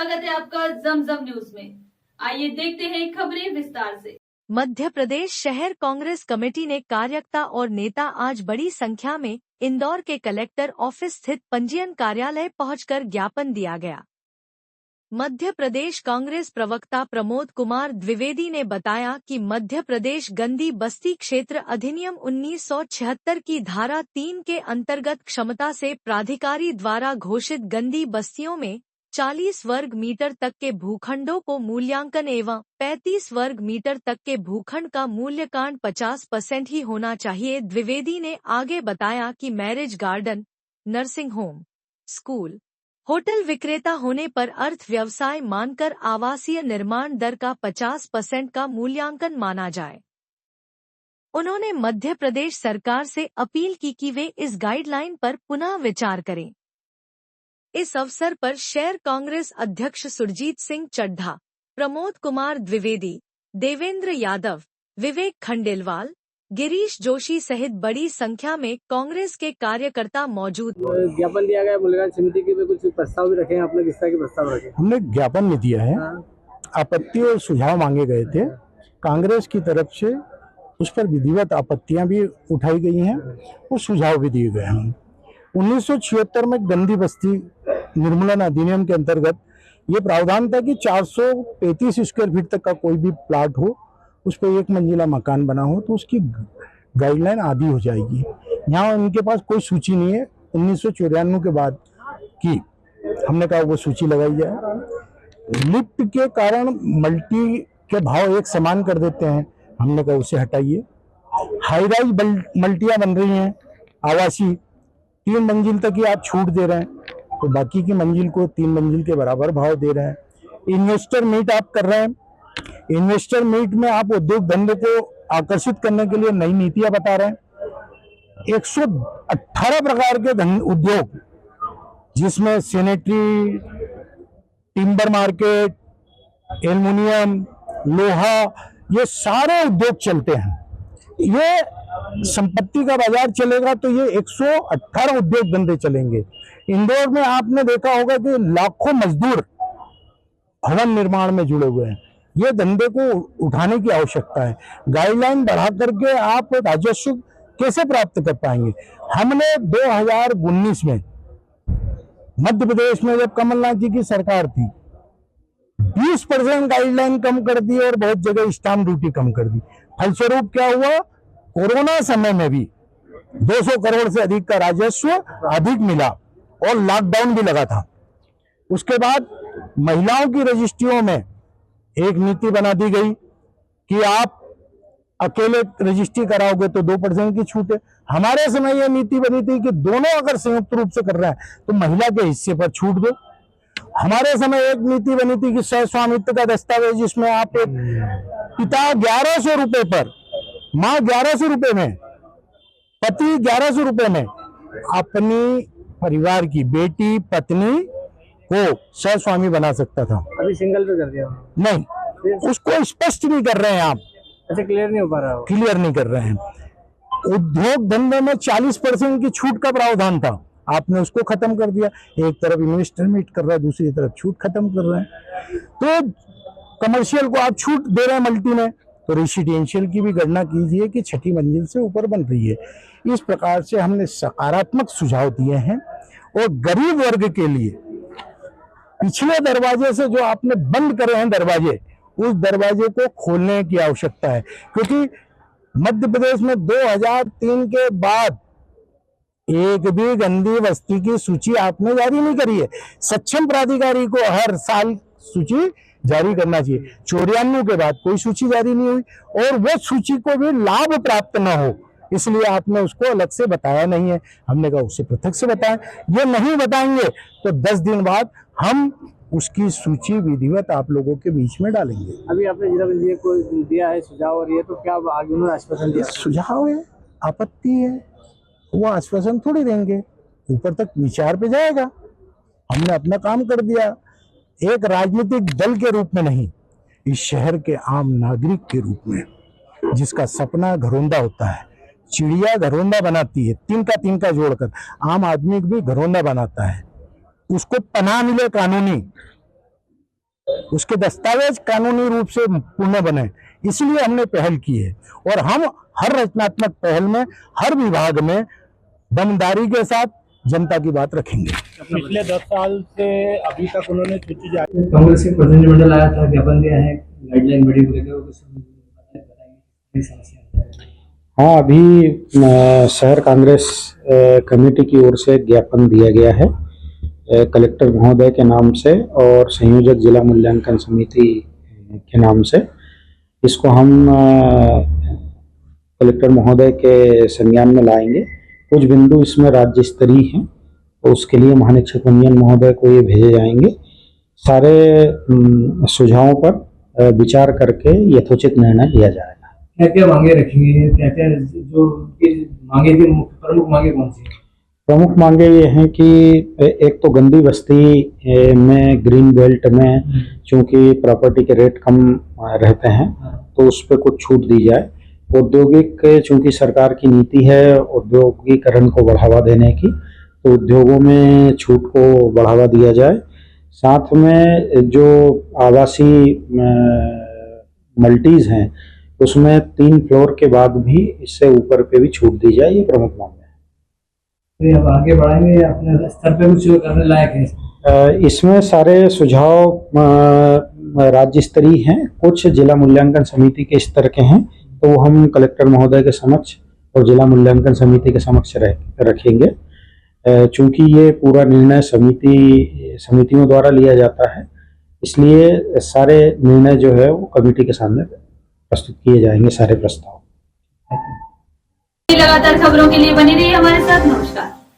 स्वागत है आपका जमजम न्यूज में। आइए देखते हैं खबरें विस्तार से। मध्य प्रदेश शहर कांग्रेस कमेटी ने कार्यकर्ता और नेता आज बड़ी संख्या में इंदौर के कलेक्टर ऑफिस स्थित पंजीयन कार्यालय पहुंचकर ज्ञापन दिया गया। मध्य प्रदेश कांग्रेस प्रवक्ता प्रमोद कुमार द्विवेदी ने बताया कि मध्य प्रदेश गंदी बस्ती क्षेत्र अधिनियम 1976 की धारा 3 के अंतर्गत क्षमता से प्राधिकारी द्वारा घोषित गंदी बस्तियों में 40 वर्ग मीटर तक के भूखंडों को मूल्यांकन एवं 35 वर्ग मीटर तक के भूखंड का मूल्यांकन 50% ही होना चाहिए। द्विवेदी ने आगे बताया कि marriage garden, nursing home, school, hotel विक्रेता होने पर अर्थ व्यवसाय मानकर आवासीय निर्माण दर का 50% का मूल्यांकन माना जाए। उन्होंने मध्य प्रदेश सरकार से अपील की कि वे इस गाइडलाइन पर पुनः विचार करें। इस अवसर पर शहर कांग्रेस अध्यक्ष सुरजीत सिंह चड्ढा, प्रमोद कुमार द्विवेदी, देवेंद्र यादव, विवेक खंडेलवाल, गिरीश जोशी सहित बड़ी संख्या में कांग्रेस के कार्यकर्ता मौजूद। ज्ञापन दिया गया मूल्यांकन समिति के, कुछ प्रस्ताव भी रखे हैं आपने, किस तरह के प्रस्ताव रखे? हमने ज्ञापन नहीं दिया है। आपत्ति और सुझाव मांगे गए थे कांग्रेस की तरफ से, उस पर विधिवत आपत्तियां भी उठाई गई हैं और सुझाव भी दिए गए हैं। 1976 में गंदी बस्ती निर्मूलन अधिनियम के अंतर्गत ये प्रावधान था कि 435 स्क्वायर फीट तक का कोई भी प्लाट हो, उस पर एक मंजिला मकान बना हो तो उसकी गाइडलाइन आधी हो जाएगी। यहाँ उनके पास कोई सूची नहीं है। 1994 के बाद की हमने कहा वो सूची लगाई जाए। लिफ्ट के कारण मल्टी के भाव एक समान कर देते हैं, हमने कहा उसे हटाइए। हाई राइज मल्टियाँ बन रही हैं आवासीय, 3 मंजिल तक ही आप छूट दे रहे हैं तो बाकी की मंजिल को 3 मंजिल के बराबर भाव दे रहे हैं। इन्वेस्टर मीट आप कर रहे हैं, इन्वेस्टर मीट में आप उद्योग धंधे को आकर्षित करने के लिए नई नीतियां बता रहे हैं। 118 प्रकार के उद्योग, जिसमें सैनिटरी, टिम्बर मार्केट, एल्युमिनियम, लोहा, ये सारे उद्योग चलते हैं। ये संपत्ति का बाजार चलेगा तो ये 118 उद्योग धंधे चलेंगे। इंदौर में आपने देखा होगा कि लाखों मजदूर भवन निर्माण में जुड़े हुए हैं। ये धंधे को उठाने की आवश्यकता है। गाइडलाइन बढ़ा करके आप राजस्व कैसे प्राप्त कर पाएंगे? हमने 2019 में मध्य प्रदेश में जब कमलनाथ जी की सरकार थी 20% गाइडलाइन कम कर दी और बहुत जगह स्टाम्प ड्यूटी कम कर दी। फलस्वरूप क्या हुआ? कोरोना समय में भी 200 करोड़ से अधिक का राजस्व अधिक मिला और लॉकडाउन भी लगा था। उसके बाद महिलाओं की रजिस्ट्रियों में एक नीति बना दी गई कि आप अकेले रजिस्ट्री कराओगे तो 2% की छूट है। हमारे समय यह नीति बनी थी कि दोनों अगर संयुक्त रूप से कर रहे हैं तो महिला के हिस्से पर छूट दो। हमारे समय एक नीति बनी थी कि सहस्वामित्व का दस्तावेज, जिसमें आप एक पिता 1100 रुपए पर, माँ 1100 रुपए में, पति 1100 रुपए में अपनी परिवार की बेटी पत्नी को सहस्वामी बना सकता था। अभी सिंगल पे कर दिया? नहीं, उसको स्पष्ट नहीं कर रहे हैं आप। अच्छा, क्लियर नहीं हो पा रहा है? क्लियर नहीं कर रहे हैं। उद्योग धंधे में 40% की छूट का प्रावधान था, आपने उसको खत्म कर दिया। एक तरफ इन्वेस्टर मीट कर रहा है, दूसरी तरफ छूट खत्म कर रहे हैं। तो कमर्शियल को आप छूट दे रहे हैं मल्टी में, तो रेसिडेंशियल की भी गणना कीजिए कि 6ठी मंजिल से ऊपर बन रही है। इस प्रकार से हमने सकारात्मक सुझाव दिए हैं। और गरीब वर्ग के लिए पिछले दरवाजे से जो आपने बंद करे हैं दरवाजे, उस दरवाजे को खोलने की आवश्यकता है। क्योंकि मध्य प्रदेश में 2003 के बाद एक भी गंदी बस्ती की सूची आपने जारी नहीं करी है। सक्षम प्राधिकारी को हर साल सूची जारी करना चाहिए। 94 के बाद कोई सूची जारी नहीं हुई और वो सूची को भी लाभ प्राप्त न हो, इसलिए आपने उसको अलग से बताया नहीं है। हमने कहा उसे पृथक से बताएं। ये नहीं बताएंगे तो 10 दिन बाद हम उसकी सूची विधिवत आप लोगों के बीच में डालेंगे। अभी आपने जिला पंचायत को दिया है सुझाव, और ये तो क्या आगे उन्होंने आश्वासन दिया? सुझाव है, आपत्ति है, वो आश्वासन थोड़ी देंगे, ऊपर तक विचार पे जाएगा। हमने अपना काम कर दिया, एक राजनीतिक दल के रूप में नहीं, इस शहर के आम नागरिक के रूप में, जिसका सपना घरौंदा होता है। चिड़िया घरौंदा बनाती है, तिनका जोड़कर, आम आदमी भी घरौंदा बनाता है। उसको पनाह मिले कानूनी, उसके दस्तावेज कानूनी रूप से पूर्ण बने, इसलिए हमने पहल की है। और हम हर रचनात्मक पहल में, हर विभाग में दमदारी के साथ जनता की बात रखेंगे। पिछले 10 साल से अभी तक उन्होंने सूची जारी, कांग्रेस के प्रतिनिधिमंडल आया था, ज्ञापन दिया है, गाइडलाइन बड़ी को लेकर कुछ बताएंगे समस्या? हाँ, अभी शहर कांग्रेस कमेटी की ओर से ज्ञापन दिया गया है कलेक्टर महोदय के नाम से और संयोजक जिला मूल्यांकन समिति के नाम से। इसको हम कलेक्टर महोदय के संज्ञान में लाएंगे। कुछ बिंदु इसमें राज्य स्तरीय हैं, तो उसके लिए महानिरीक्षक पंजीयन महोदय को ये भेजे जाएंगे। सारे सुझावों पर विचार करके यथोचित निर्णय लिया जाएगा। क्या क्या मांगे रखेंगे, क्या क्या जो मांगे थी, प्रमुख मांगे कौन सी? प्रमुख मांगे ये हैं कि एक तो गंदी बस्ती में, ग्रीन बेल्ट में चूंकि प्रॉपर्टी के रेट कम रहते हैं तो उस पर कुछ छूट दी जाए। औद्योगिक, चूंकि सरकार की नीति है औद्योगिकरण को बढ़ावा देने की, तो उद्योगों में छूट को बढ़ावा दिया जाए। साथ में जो आवासीय मल्टीज हैं उसमें 3 फ्लोर के बाद भी इससे ऊपर पे भी छूट दी जाए। ये प्रमुख मांग है। तो अब आगे बढ़ाएंगे या अपने स्तर पे कुछ करने लायक है? इसमें सारे सुझाव राज्य स्तरीय हैं, कुछ जिला मूल्यांकन समिति के स्तर के हैं, तो वो हम कलेक्टर महोदय के समक्ष और जिला मूल्यांकन समिति के समक्ष रखेंगे। चूंकि ये पूरा निर्णय समितियों द्वारा लिया जाता है, इसलिए सारे निर्णय जो है वो कमेटी के सामने प्रस्तुत किए जाएंगे, सारे प्रस्ताव। लगातार खबरों के लिए बने रहिए हमारे साथ। नमस्कार।